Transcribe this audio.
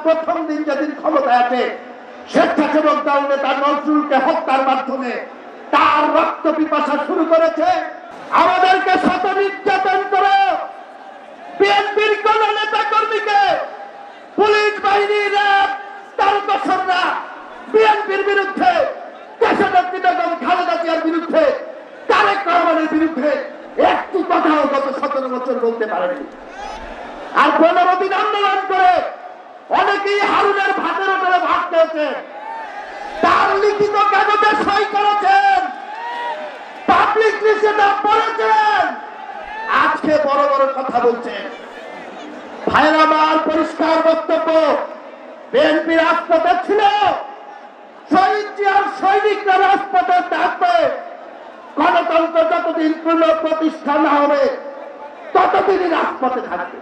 প্রথম দিন যেদিন ক্ষমতায় আসে স্বেচ্ছাসেবক দল নেতা নজরুলকে হত্যার মাধ্যমে তার রক্ত পিপাসা শুরু করেছে। আমাদেরকে শত নির্যাতন করে বিএনপির কোন নেতা কর্মীকে পুলিশ বাহিনী, র্যাব, তার দোসররা বিএনপির বিরুদ্ধে, দেশনেত্রী বেগম খালেদা জিয়ার বিরুদ্ধে, তারেক রহমানের বিরুদ্ধে একটি কথাও গত 17 বছর বলতে পারেনি। আর 15 দিন আন্দোলন করে অনেকেই হারুনের ভাতের উপরে ভাত খেয়েছেন, তার লিখিত কাগজে সই করেছেন, পাবলিকলি সেটা পড়েছেন, আজকে বড় বড় কথা বলছেন। ভাইরা আমার পরিষ্কার বক্তব্য, বিএনপি রাজপথে ছিল, শহীদ জিয়ার সৈনিকরা রাজপথে থাকবে। গণতন্ত্র যতদিন পূর্ণ প্রতিষ্ঠা না হবে ততদিনই রাজপথে থাকবে।